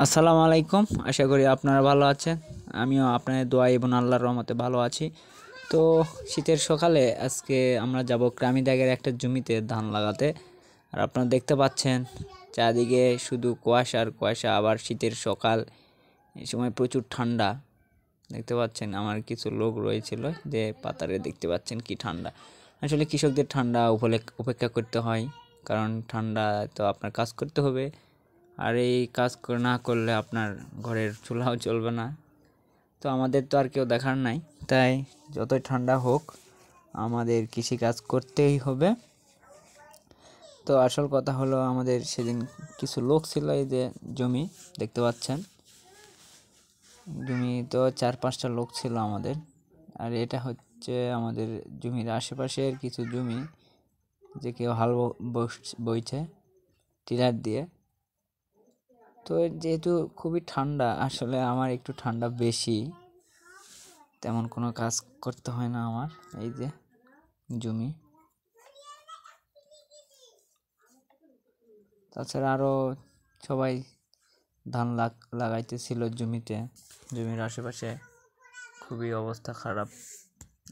আসসালামু আলাইকুম। আশা করি আপনারা ভালো আছেন। আমিও আপনাদের দোয়া এবং আল্লাহর রহমতে ভালো আছি। তো শীতের সকালে আজকে আমরা যাব গ্রামী দাগের একটা জমিতে ধান লাগাতে। আর আপনারা দেখতে পাচ্ছেন চারদিকে শুধু কুয়াশা আর কুয়াশা, আবার শীতের সকাল, এই সময় প্রচুর ঠান্ডা। দেখতে পাচ্ছেন আমার কিছু লোক রয়েছিল যে পাতারে, দেখতে পাচ্ছেন কি ঠান্ডা। আসলে কৃষকদের ঠান্ডা উপেক্ষা করতে হয়, কারণ ঠান্ডা তো আপনার কাজ করতে হবে। আর এই কাজ না করলে আপনার ঘরের চুলাও চলবে না। তো আমাদের তো আর কেউ দেখার নাই, তাই যতই ঠান্ডা হোক আমাদের কৃষিকাজ করতেই হবে। তো আসল কথা হলো, আমাদের সেদিন কিছু লোক ছিল, এই যে জমি দেখতে পাচ্ছেন, জমি তো 4-5টা লোক ছিল আমাদের। আর এটা হচ্ছে আমাদের জমির আশেপাশের কিছু জমি, যে কেউ হাল বইছে টিলার দিয়ে। তো যেহেতু খুবই ঠান্ডা, আসলে আমার একটু ঠান্ডা বেশি, তেমন কোনো কাজ করতে হয় না আমার। এই যে জমি, তাছাড়া আরও সবাই ধান লাগাইতেছিল জমিতে। জমির আশেপাশে খুবই অবস্থা খারাপ।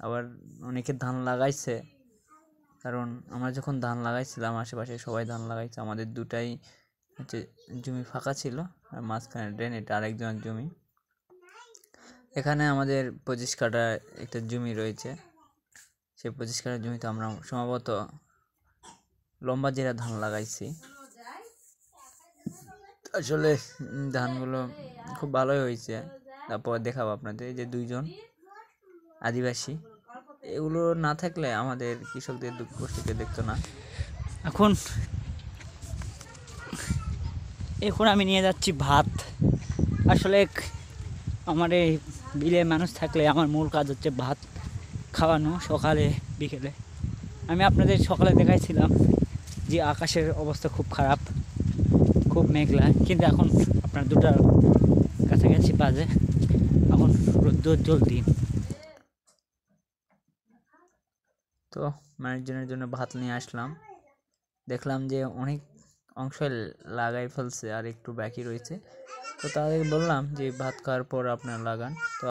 আবার অনেকে ধান লাগাইছে, কারণ আমরা যখন ধান লাগাইছিলাম আশেপাশে সবাই ধান লাগাইছে, আমাদের দুটাই হচ্ছে জমি ফাঁকা ছিল, আর মাঝখানে ড্রেন, এটা আরেকজনের জমি। এখানে আমাদের 25 কাঠা একটা জমি রয়েছে। সেই 25 কাঠা জমিতে আমরা সম্ভবত লম্বা জিরা ধান লাগাইছি। আসলে ধানগুলো খুব ভালোই হয়েছে। তারপর দেখাবো আপনাদের, এই যে 2জন আদিবাসী, এগুলো না থাকলে আমাদের কৃষকদের দুঃখ কষ্টকে দেখতো না। এখন এখন আমি নিয়ে যাচ্ছি ভাত। আসলে আমার এই বিলে মানুষ থাকলে আমার মূল কাজ হচ্ছে ভাত খাওয়ানো, সকালে বিকেলে। আমি আপনাদের সকালে দেখাইছিলাম যে আকাশের অবস্থা খুব খারাপ, খুব মেঘলা, কিন্তু এখন আপনার 2টার কাছাকাছি বাজে, এখন রোদ্দুর দিন। তো মানুষজনের জন্য ভাত নিয়ে আসলাম। দেখলাম যে অনেক অংশ লাগাই ফেলছে, আর একটু বাকি রয়েছে। তো তাদের বললাম যে ভাত খাওয়ার পর আপনারা লাগান। তো